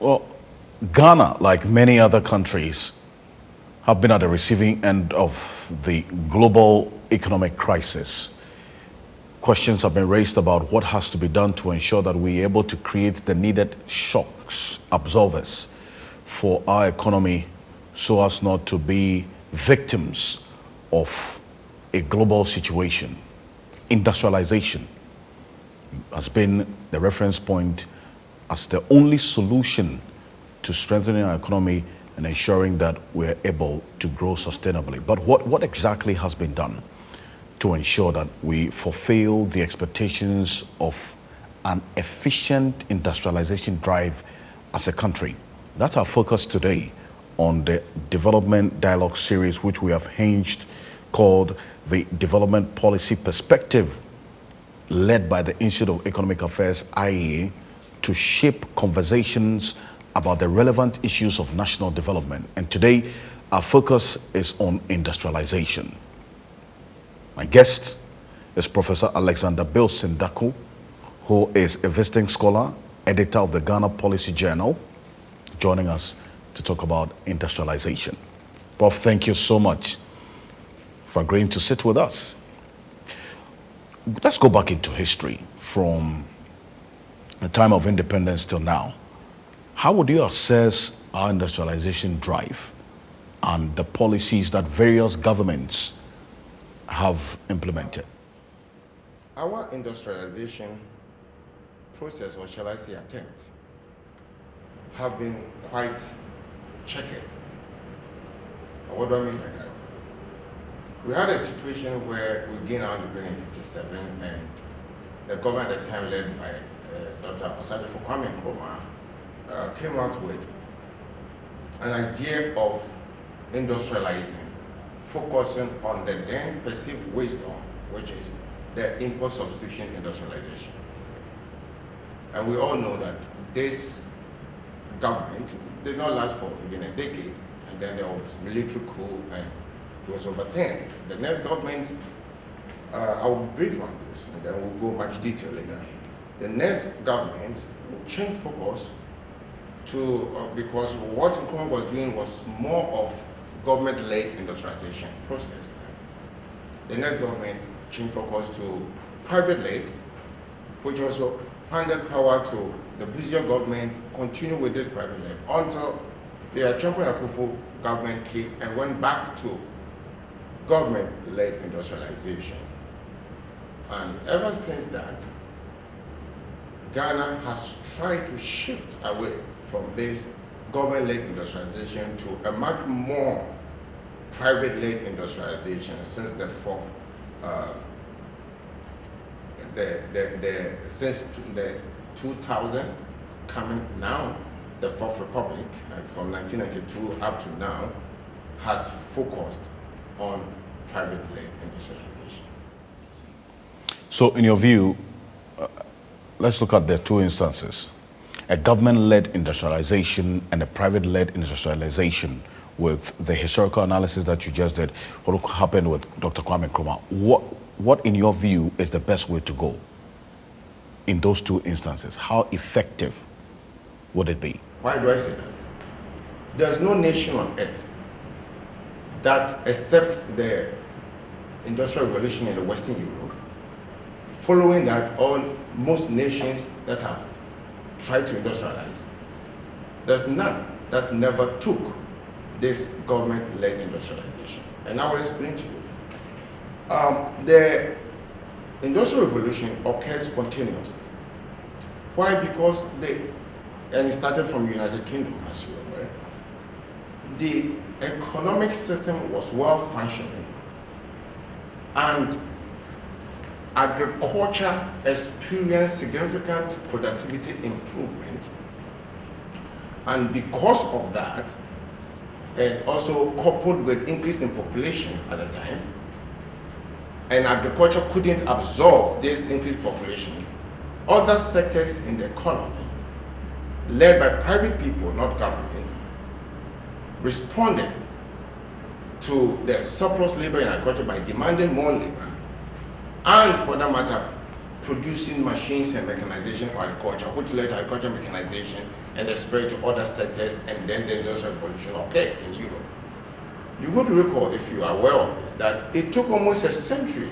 Well, Ghana, like many other countries, have been at the receiving end of the global economic crisis. Questions have been raised about what has to be done to ensure that we're able to create the needed shocks, absorbers for our economy so as not to be victims of a global situation. Industrialization has been the reference point as the only solution to strengthening our economy and ensuring that we're able to grow sustainably. But what exactly has been done to ensure that we fulfill the expectations of an efficient industrialization drive as a country? That's our focus today on the Development Dialogue series, which we have hinged called the Development Policy Perspective, led by the Institute of Economic Affairs, IEA, to shape conversations about the relevant issues of national development. And today, our focus is on industrialization. My guest is Professor Alexander Bilson Darku, who is a visiting scholar, editor of the Ghana Policy Journal, joining us to talk about industrialization. Prof, thank you so much for agreeing to sit with us. Let's go back into history from the time of independence till now. How would you assess our industrialization drive and the policies that various governments have implemented? Our industrialization process, or shall I say attempts, have been quite checkered. And what do I mean by that? We had a situation where we gained our independence in 1957, and the government at the time, led by Dr. Osagyefo Kwame Nkrumah, came out with an idea of industrializing, focusing on the then perceived wisdom, which is the import substitution industrialization. And we all know that this government did not last for even a decade, and then there was military coup and it was overthrown. The next government, I will brief on this and then we'll go much detail later. The next government changed focus to, because what Nkrumah was doing was more of government-led industrialization process. The next government changed focus to private-led, which also handed power to the Busia government, continue with this private-led until the Achampon Akufo government came and went back to government-led industrialization. And ever since that, Ghana has tried to shift away from this government-led industrialization to a much more private-led industrialization since the fourth, since the 2000 coming now, the Fourth Republic, from 1992 up to now, has focused on private-led industrialization. So in your view, let's look at the two instances: a government-led industrialization and a private-led industrialization. With the historical analysis that you just did, what happened with Dr. Kwame Nkrumah, what in your view is the best way to go in those two instances? How effective would it be? Why do I say that? There's no nation on earth that, except the Industrial Revolution in the Western Europe, following that, most nations that have tried to industrialize, there's none that never took this government-led industrialization. And I will explain to you. The Industrial Revolution occurred spontaneously. Why? Because and it started from the United Kingdom, as you are aware. The economic system was well functioning, and agriculture experienced significant productivity improvement. And because of that, and also coupled with increase in population at the time, and agriculture couldn't absorb this increased population, other sectors in the economy, led by private people, not government, responded to the surplus labor in agriculture by demanding more labor, and for that matter, producing machines and mechanization for agriculture, which led to agriculture mechanization and the spread to other sectors, and then the Industrial Revolution occurred in Europe. You would recall, if you are aware of this, that it took almost a century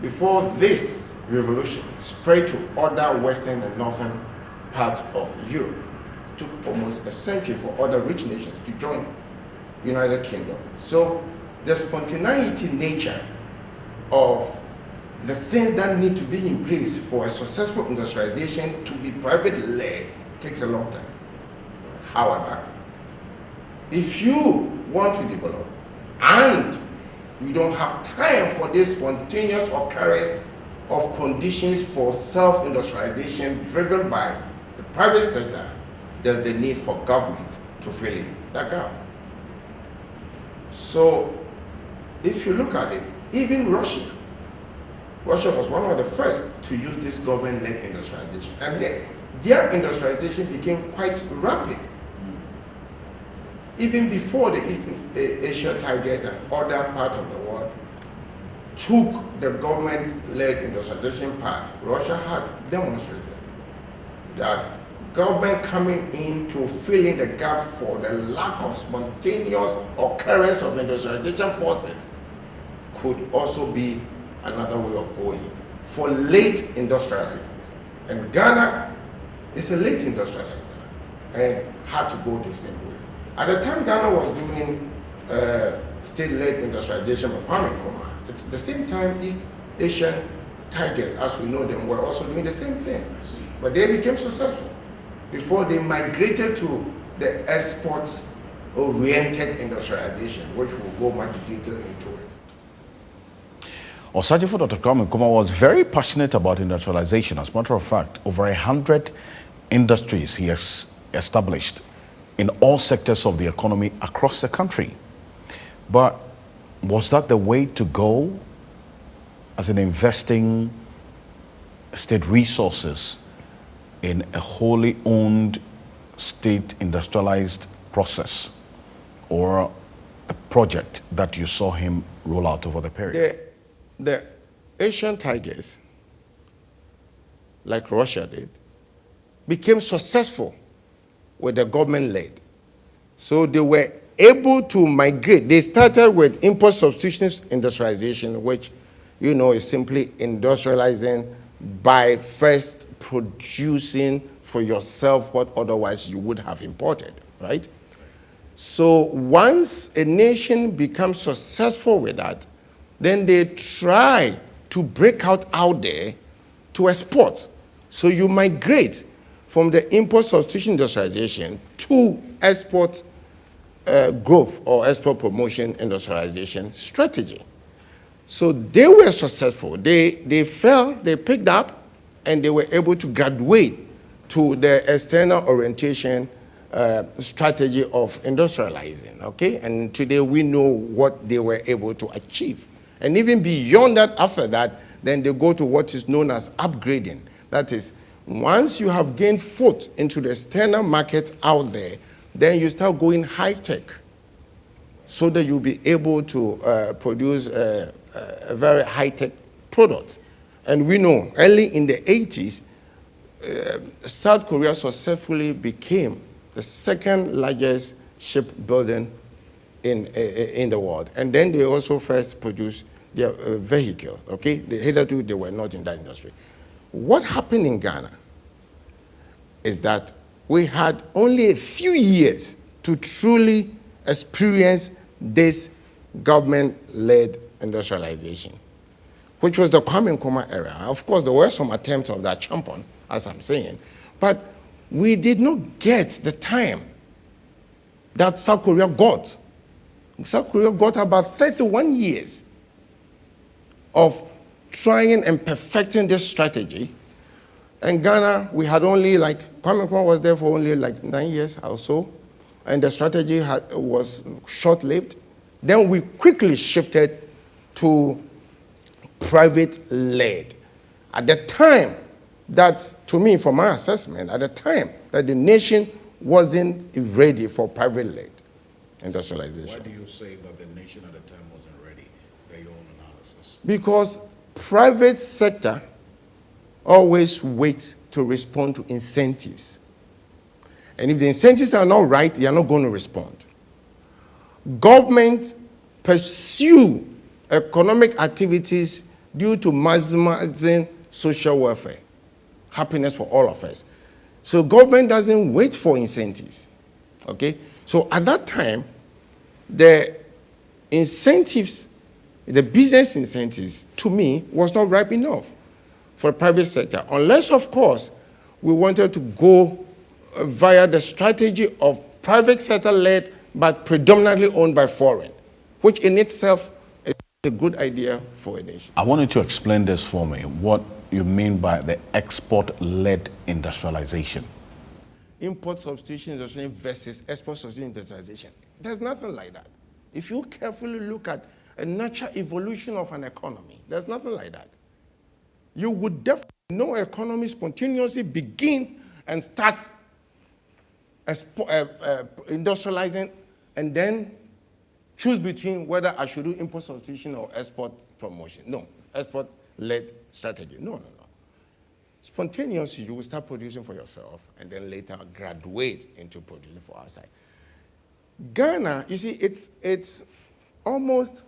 before this revolution spread to other western and northern parts of Europe. It took almost a century for other rich nations to join the United Kingdom. So the spontaneity nature of the things that need to be in place for a successful industrialization to be private-led takes a long time. However, if you want to develop and we don't have time for this spontaneous occurrence of conditions for self-industrialization driven by the private sector, there's the need for government to fill in that gap. So if you look at it, even Russia was one of the first to use this government-led industrialization, and their industrialization became quite rapid. Even before the East Asia Tigers and other parts of the world took the government-led industrialization path, Russia had demonstrated that government coming in to fill in the gap for the lack of spontaneous occurrence of industrialization forces could also be another way of going for late industrializers. And Ghana is a late industrializer and had to go the same way. At the time Ghana was doing state-led industrialization by Kwame Nkrumah, at the same time East Asian Tigers, as we know them, were also doing the same thing. But they became successful before they migrated to the exports-oriented industrialization, which will go much detail into it. Osajifo Dr. Kwame Nkrumah was very passionate about industrialization. As a matter of fact, over 100 industries he has established in all sectors of the economy across the country. But was that the way to go, as in investing state resources in a wholly owned state industrialized process, or a project that you saw him roll out over the period? The Asian Tigers, like Russia did, became successful with the government-led. So they were able to migrate. They started with import substitution industrialization, which, you know, is simply industrializing by first producing for yourself what otherwise you would have imported, right? So once a nation becomes successful with that, then they try to break out there to export. So you migrate from the import substitution industrialization to export growth or export promotion industrialization strategy. So they were successful. They picked up, and they were able to graduate to the external orientation strategy of industrializing, okay? And today we know what they were able to achieve. And even beyond that, after that, then they go to what is known as upgrading. That is, once you have gained foot into the external market out there, then you start going high-tech so that you'll be able to produce a very high-tech product. And we know early in the 80s, South Korea successfully became the second largest shipbuilding in the world. And then they also first produced their vehicles, okay? Hitherto, they were not in that industry. What happened in Ghana is that we had only a few years to truly experience this government-led industrialization, which was the Kwame Nkrumah era. Of course, there were some attempts of that champion, as I'm saying, but we did not get the time that South Korea got. South Korea got about 31 years of trying and perfecting this strategy. And Ghana, we had only Kwame Nkrumah was there for only 9 years or so, and the strategy was short-lived. Then we quickly shifted to private-led. At the time that, to me, from my assessment, at the time that the nation wasn't ready for private-led industrialization. Why do you say that the nation at the time wasn't ready? Your own analysis. Because private sector always wait to respond to incentives. And if the incentives are not right, they are not going to respond. Government pursue economic activities due to maximizing social welfare, happiness for all of us. So government doesn't wait for incentives, okay? So at that time, the incentives, the business incentives, to me, was not ripe enough for the private sector, unless, of course, we wanted to go via the strategy of private sector-led, but predominantly owned by foreign, which in itself is a good idea for a nation. I want you to explain this for me, what you mean by the export-led industrialization. Import substitution industrialization versus export substitution industrialization. There's nothing like that. If you carefully look at a natural evolution of an economy, there's nothing like that. You would definitely know economy spontaneously begin and start industrializing and then choose between whether I should do import substitution or export promotion. No, export-led strategy. No. Spontaneously, you will start producing for yourself and then later graduate into producing for outside. Ghana, you see, it's almost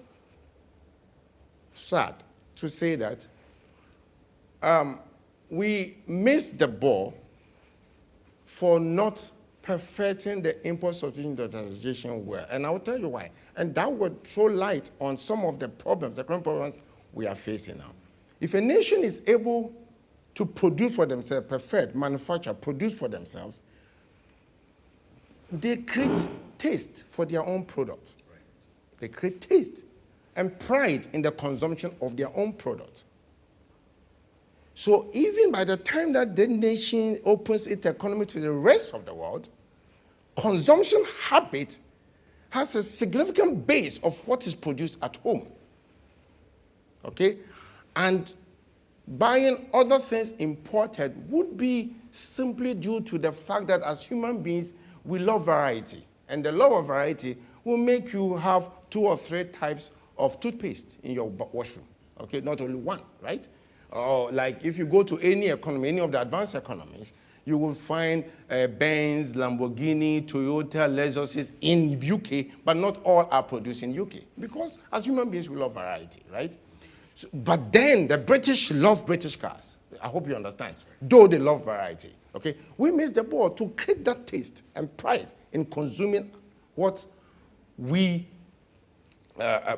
sad to say that we missed the ball for not perfecting the import substitution industrialization well. And I will tell you why. And that would throw light on some of the problems, the current problems we are facing now. If a nation is able to produce for themselves, perfect, manufacture, produce for themselves, they create taste for their own products. Right. They create taste and pride in the consumption of their own products. So even by the time that the nation opens its economy to the rest of the world, consumption habit has a significant base of what is produced at home. Okay? And buying other things imported would be simply due to the fact that as human beings, we love variety. And the love of variety will make you have 2 or 3 types of toothpaste in your washroom. Okay, not only one, right? Or like if you go to any economy, any of the advanced economies, you will find Benz, Lamborghini, Toyota, Lexuses in UK, but not all are produced in UK. Because as human beings, we love variety, right? So, but then the British love British cars. I hope you understand. Though they love variety, okay? We missed the ball to create that taste and pride in consuming what we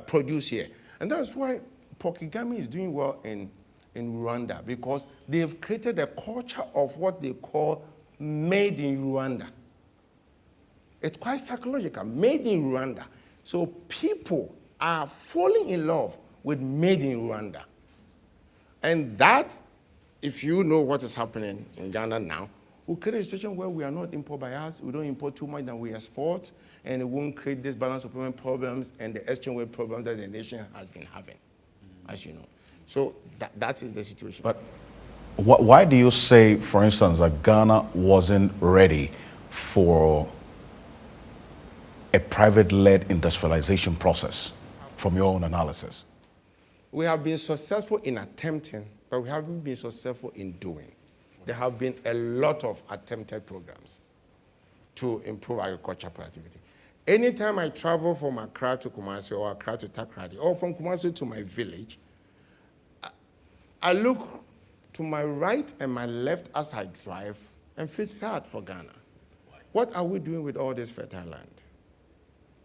produce here. And that's why Pokigami is doing well in Rwanda, because they've created a culture of what they call made in Rwanda. It's quite psychological, made in Rwanda. So people are falling in love with made in Rwanda. And that, if you know what is happening in Ghana now, will create a situation where we are not import bias, we don't import too much than we export, and it won't create this balance of payment problems and the exchange rate problem that the nation has been having, as you know. So that is the situation. But why do you say, for instance, that Ghana wasn't ready for a private-led industrialization process from your own analysis? We have been successful in attempting, but we haven't been successful in doing. There have been a lot of attempted programs to improve agricultural productivity. Anytime I travel from Accra to Kumasi or Accra to Takoradi, or from Kumasi to my village, I look to my right and my left as I drive and feel sad for Ghana. What are we doing with all this fertile land?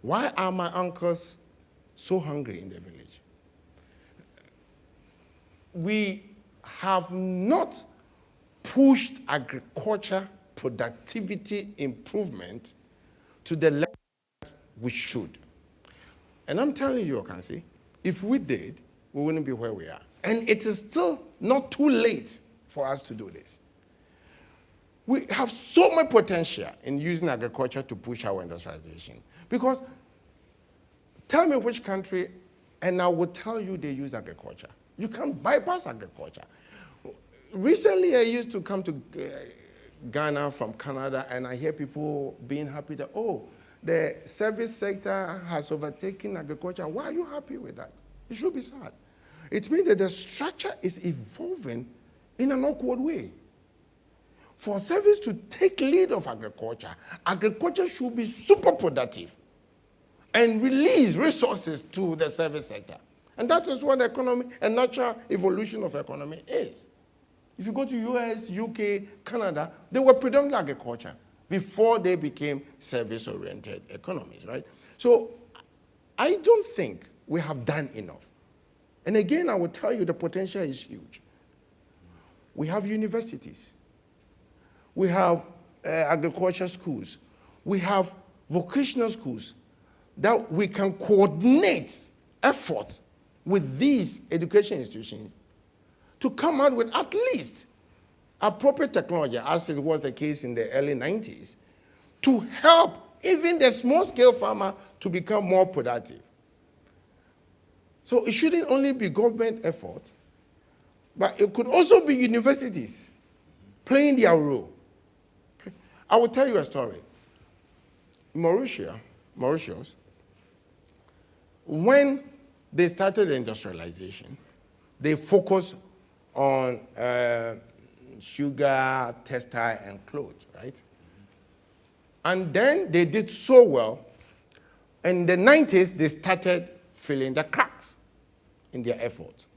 Why are my uncles so hungry in the village? We have not pushed agriculture productivity improvement to the level that we should. And I'm telling you, Okansi, if we did, we wouldn't be where we are. And it is still not too late for us to do this. We have so much potential in using agriculture to push our industrialization. Because tell me which country, and I will tell you they use agriculture. You can't bypass agriculture. Recently, I used to come to Ghana from Canada, and I hear people being happy that, oh, the service sector has overtaken agriculture. Why are you happy with that? You should be sad. It means that the structure is evolving in an awkward way. For service to take lead of agriculture, agriculture should be super productive and release resources to the service sector. And that is what the economy, a natural evolution of economy is. If you go to US, UK, Canada, they were predominantly agriculture before they became service-oriented economies, right? So I don't think we have done enough. And again, I will tell you the potential is huge. We have universities. We have agriculture schools. We have vocational schools that we can coordinate efforts with these education institutions to come out with at least appropriate technology, as it was the case in the early 90s, to help even the small-scale farmer to become more productive. So it shouldn't only be government effort, but it could also be universities playing their role. I will tell you a story. Mauritius, when they started industrialization, they focused on sugar, textile, and clothes, right? And then they did so well. In the 90s, they started filling the cracks in their efforts.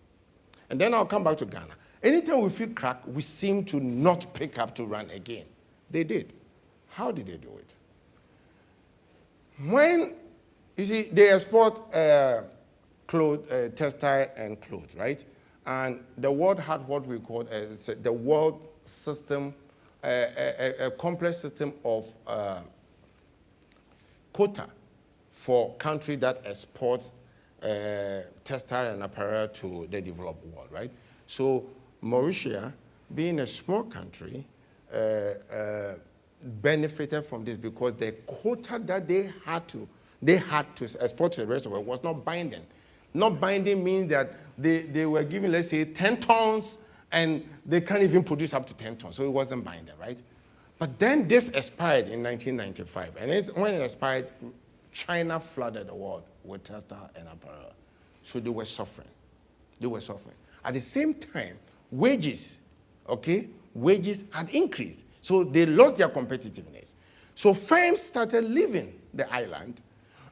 And then I'll come back to Ghana. Anytime we feel crack, we seem to not pick up to run again. They did. How did they do it? When, you see, they export textile and clothes, right? And the world had what we call the world system, a complex system of quota for countries that exports textile and apparel to the developed world, right? So Mauritius, being a small country, benefited from this because the quota that they had to export to the rest of the world was not binding. Not binding means that they were given, let's say, 10 tons, and they can't even produce up to 10 tons, so it wasn't binding, right? But then this expired in 1995, and when it expired, China flooded the world with textile and apparel. So they were suffering. They were suffering. At the same time, wages had increased. So they lost their competitiveness. So firms started leaving the island,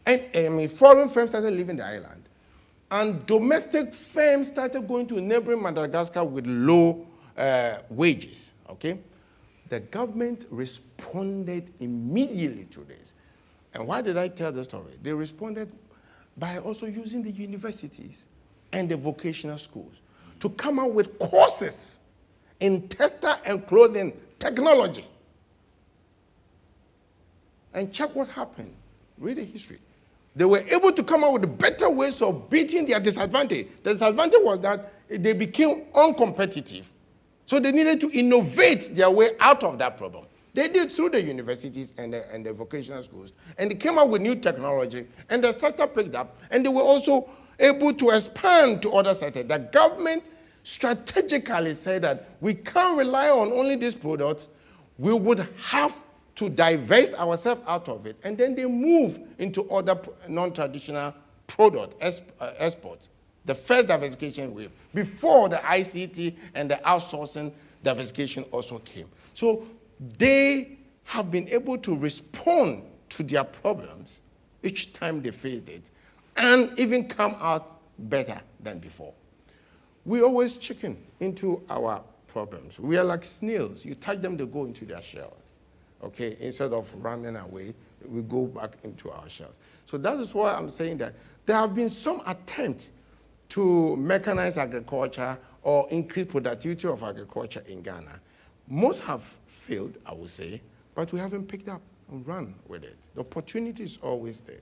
and foreign firms started leaving the island, and domestic firms started going to neighboring Madagascar with low wages, okay? The government responded immediately to this. And why did I tell the story? They responded by also using the universities and the vocational schools to come out with courses in textile and clothing technology. And check what happened. Read the history. They were able to come up with better ways of beating their disadvantage. The disadvantage was that they became uncompetitive. So they needed to innovate their way out of that problem. They did through the universities and the vocational schools. And they came up with new technology, and the sector picked up, and they were also able to expand to other sectors. The government strategically said that we can't rely on only these products. We would have to divest ourselves out of it. And then they move into other non-traditional product exports. The first diversification wave, before the ICT and the outsourcing diversification also came. So they have been able to respond to their problems each time they faced it, and even come out better than before. We always chicken into our problems. We are like snails. You touch them, they go into their shell. Okay, instead of running away, we go back into our shells. So that is why I'm saying that there have been some attempts to mechanize agriculture or increase productivity of agriculture in Ghana. Most have failed, I would say, but we haven't picked up and run with it. The opportunity is always there.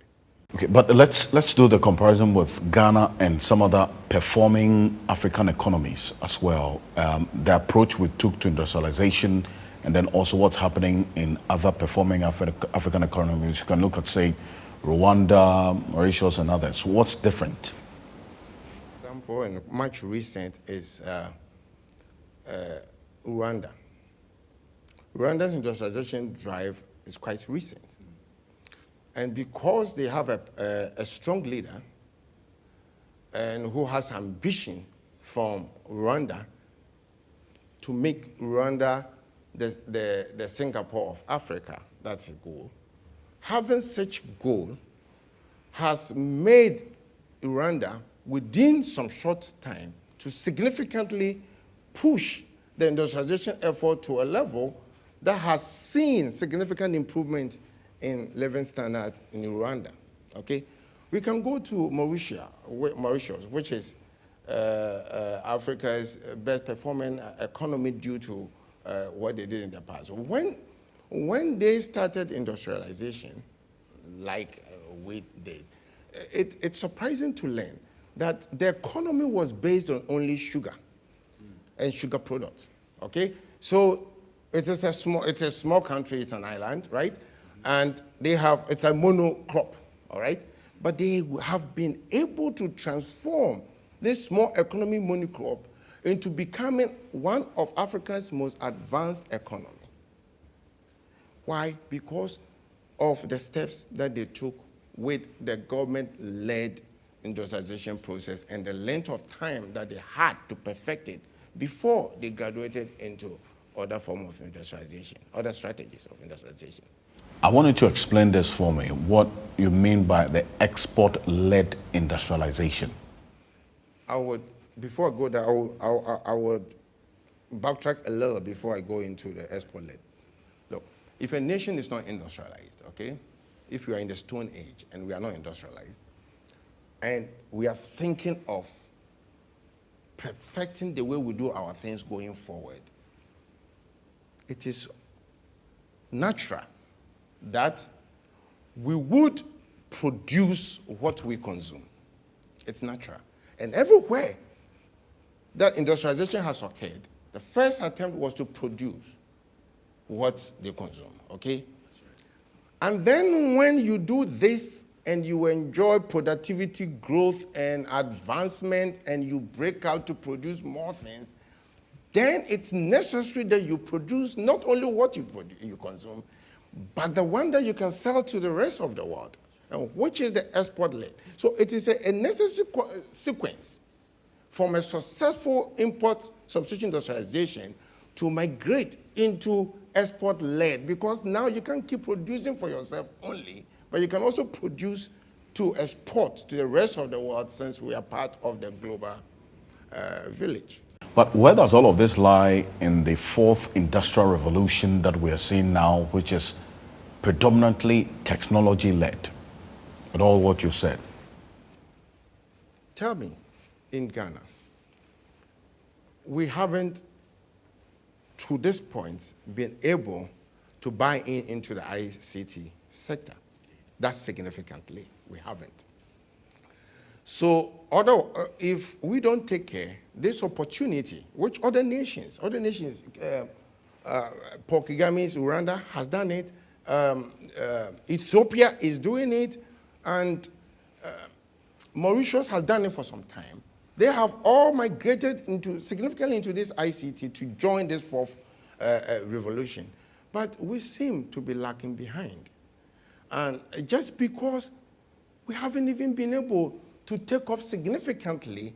Okay, but let's do the comparison with Ghana and some other performing African economies as well. The approach we took to industrialization, and then also what's happening in other performing African economies. You can look at, say, Rwanda, Mauritius, and others. What's different? Example, and much recent, is Rwanda. Rwanda's industrialization drive is quite recent. And because they have a strong leader and who has ambition from Rwanda, to make Rwanda the Singapore of Africa. That's a goal. Having such goal has made Rwanda, within some short time, to significantly push the industrialization effort to a level that has seen significant improvement in living standard in Rwanda. Okay, we can go to Mauritius, which is Africa's best performing economy due to what they did in the past. When they started industrialization, like we did, it's surprising to learn that the economy was based on only sugar and sugar products. Okay, so it's a small country. It's an island, right? And it's a monocrop, all right? But they have been able to transform this small economy monocrop into becoming one of Africa's most advanced economy. Why? Because of the steps that they took with the government-led industrialization process and the length of time that they had to perfect it before they graduated into other forms of industrialization, other strategies of industrialization. I want you to explain this for me, what you mean by the export-led industrialization. Before I go there, I would backtrack a little before I go into the export-led. Look, if a nation is not industrialized, okay, if we are in the Stone Age and we are not industrialized, and we are thinking of perfecting the way we do our things going forward, it is natural that we would produce what we consume. It's natural. And everywhere that industrialization has occurred, the first attempt was to produce what they consume, okay? And then when you do this and you enjoy productivity growth and advancement and you break out to produce more things, then it's necessary that you produce not only what you consume, but the one that you can sell to the rest of the world, which is the export-led. So it is a necessary sequence from a successful import substitution industrialization to migrate into export-led, because now you can't keep producing for yourself only, but you can also produce to export to the rest of the world, since we are part of the global village. But where does all of this lie in the fourth industrial revolution that we are seeing now, which is predominantly technology-led, with all what you said? Tell me, in Ghana, we haven't, to this point, been able to buy into the ICT sector. That significantly, we haven't. So, if we don't take care, this opportunity, which other nations, Paul Kagame's Rwanda has done it, Ethiopia is doing it, and Mauritius has done it for some time. They have all migrated significantly into this ICT to join this fourth revolution. But we seem to be lacking behind. And just because we haven't even been able to take off significantly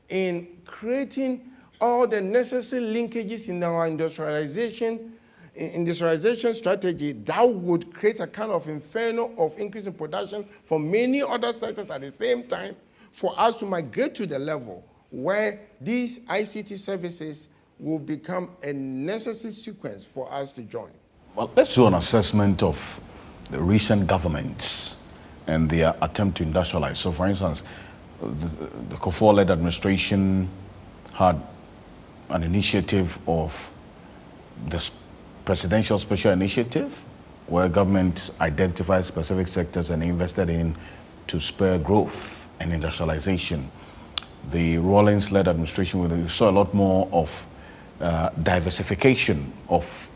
in creating all the necessary linkages in our industrialization strategy that would create a kind of inferno of increase in production for many other sectors at the same time, for us to migrate to the level where these ICT services will become a necessary sequence for us to join. Well, let's do an assessment of the recent governments and their attempt to industrialize. So, for instance, the Kufuor-led administration had an initiative of this presidential special initiative where government identified specific sectors and invested in to spur growth and industrialization. The Rawlings-led administration, we saw a lot more of diversification of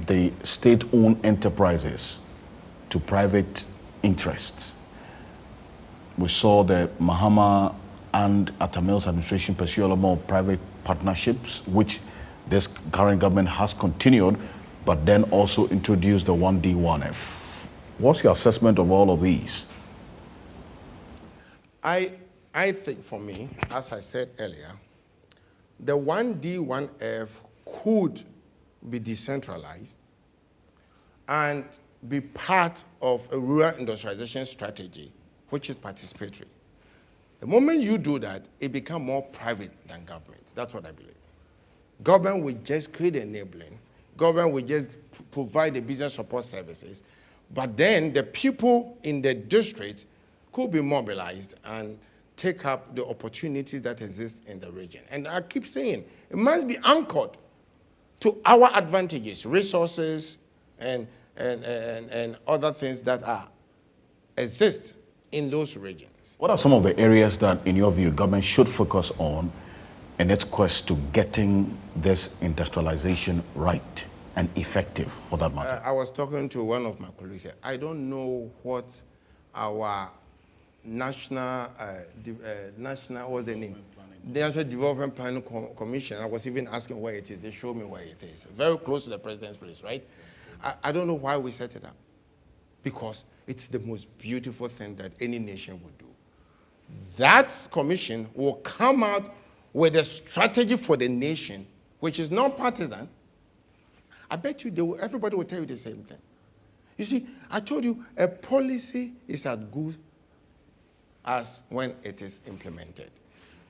the state-owned enterprises to private interests. We saw the Mahama and Atamil's administration pursue a lot more private partnerships, which this current government has continued, but then also introduced the 1D, 1F. What's your assessment of all of these? I think, for me, as I said earlier, the 1D, 1F could be decentralized and be part of a rural industrialization strategy, which is participatory. The moment you do that, it becomes more private than government. That's what I believe. Government will just create enabling. Government will just provide the business support services. But then the people in the district could be mobilized and take up the opportunities that exist in the region. And I keep saying, it must be anchored to our advantages, resources, and other things that exist in those regions. What are some of the areas that, in your view, government should focus on in its quest to getting this industrialization right and effective, for that matter? I was talking to one of my colleagues here. I don't know what our national, what's the name? The National Development Planning Commission. I was even asking where it is. They showed me where it is. Very close to the president's place, right? I don't know why we set it up. Because it's the most beautiful thing that any nation would do. That commission will come out with a strategy for the nation, which is non-partisan. I bet you everybody will tell you the same thing. You see, I told you a policy is as good as when it is implemented.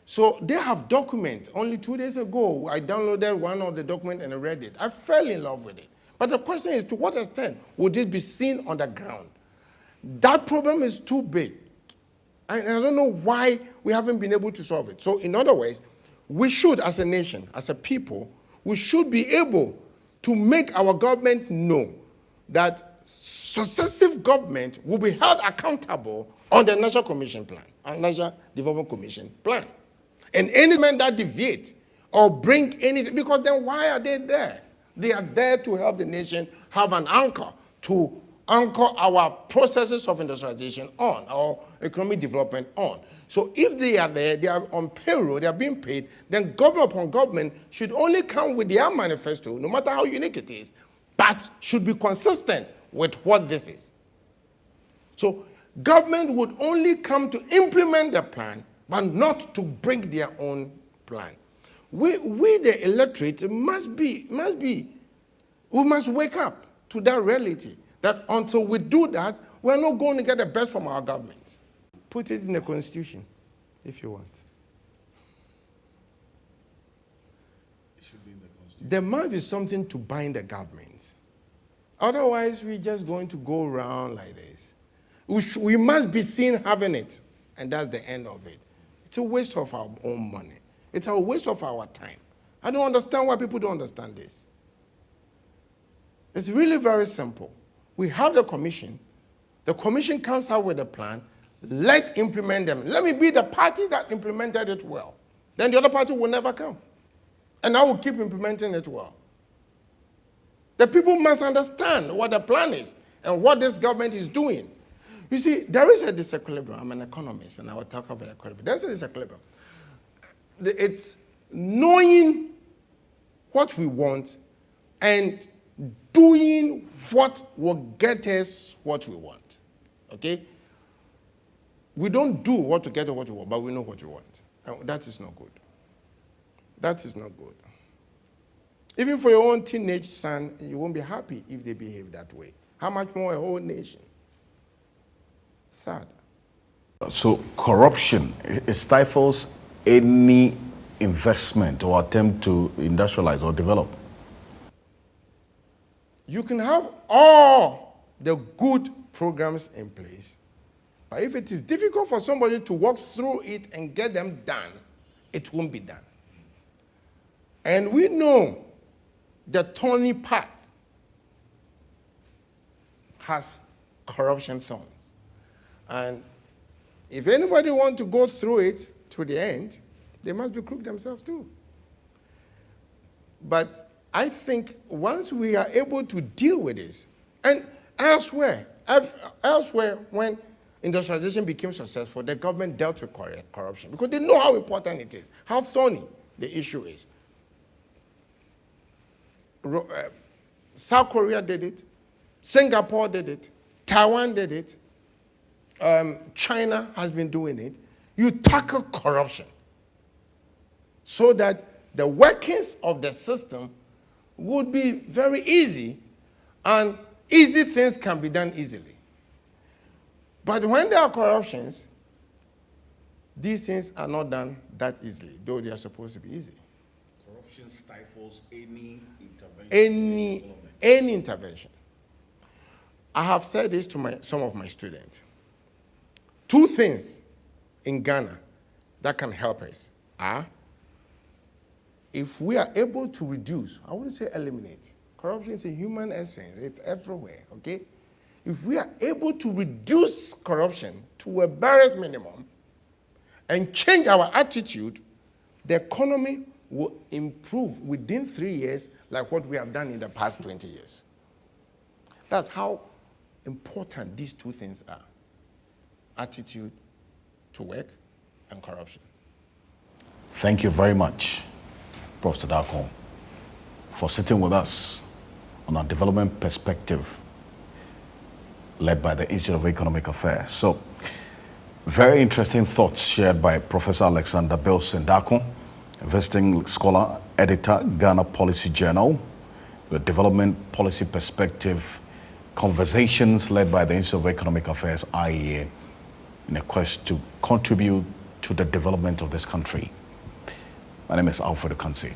So they have documents. Only 2 days ago, I downloaded one of the documents and I read it. I fell in love with it. But the question is, to what extent would it be seen on the ground? That problem is too big. And I don't know why we haven't been able to solve it. So in other words, we should, as a nation, as a people, we should be able to make our government know that successive government will be held accountable on the National Commission plan, National Development Commission plan. And any man that deviate or bring anything, because then why are they there? They are there to help the nation have an anchor, to anchor our processes of industrialization on, our economic development on. So if they are there, they are on payroll, they are being paid, then government upon government should only come with their manifesto, no matter how unique it is, but should be consistent with what this is. So government would only come to implement the plan, but not to bring their own plan. We the electorate we must wake up to that reality, that until we do that, we're not going to get the best from our governments. Put it in the Constitution, if you want. It should be in the Constitution. There must be something to bind the governments. Otherwise, we're just going to go around like this. We must be seen having it, and that's the end of it. It's a waste of our own money. It's a waste of our time. I don't understand why people don't understand this. It's really very simple. We have the commission. The commission comes out with a plan. Let's implement them. Let me be the party that implemented it well. Then the other party will never come. And I will keep implementing it well. The people must understand what the plan is and what this government is doing. You see, there is a disequilibrium. I'm an economist, and I will talk about equilibrium. There's a disequilibrium. It's knowing what we want and doing what will get us what we want. Okay? We don't do what to get what we want, but we know what we want. And that is not good. That is not good. Even for your own teenage son, you won't be happy if they behave that way. How much more a whole nation? Sad. So corruption, it stifles any investment or attempt to industrialize or develop. You can have all the good programs in place, but if it is difficult for somebody to walk through it and get them done, it won't be done. And we know the thorny path has corruption thorns. And if anybody wants to go through it to the end, they must be crooked themselves too. But I think once we are able to deal with this, and elsewhere, when industrialization became successful, the government dealt with corruption because they know how important it is, how thorny the issue is. South Korea did it, Singapore did it, Taiwan did it, China has been doing it. You tackle corruption so that the workings of the system would be very easy, and easy things can be done easily. But when there are corruptions, these things are not done that easily, though they are supposed to be easy. Corruption stifles any intervention. Any intervention. I have said this to some of my students. Two things in Ghana that can help us are, if we are able to reduce, I wouldn't say eliminate, corruption is a human essence, it's everywhere, okay? If we are able to reduce corruption to a barest minimum and change our attitude, the economy will improve within 3 years like what we have done in the past 20 years. That's how important these two things are: attitude to work and corruption. Thank you very much, Prof. Darku, for sitting with us on our development perspective led by the Institute of Economic Affairs. So, very interesting thoughts shared by Professor Alexander Bilson Darku, visiting scholar, editor, Ghana Policy Journal, the Development Policy Perspective Conversations led by the Institute of Economic Affairs, IEA, in a quest to contribute to the development of this country. My name is Alfred Okansi.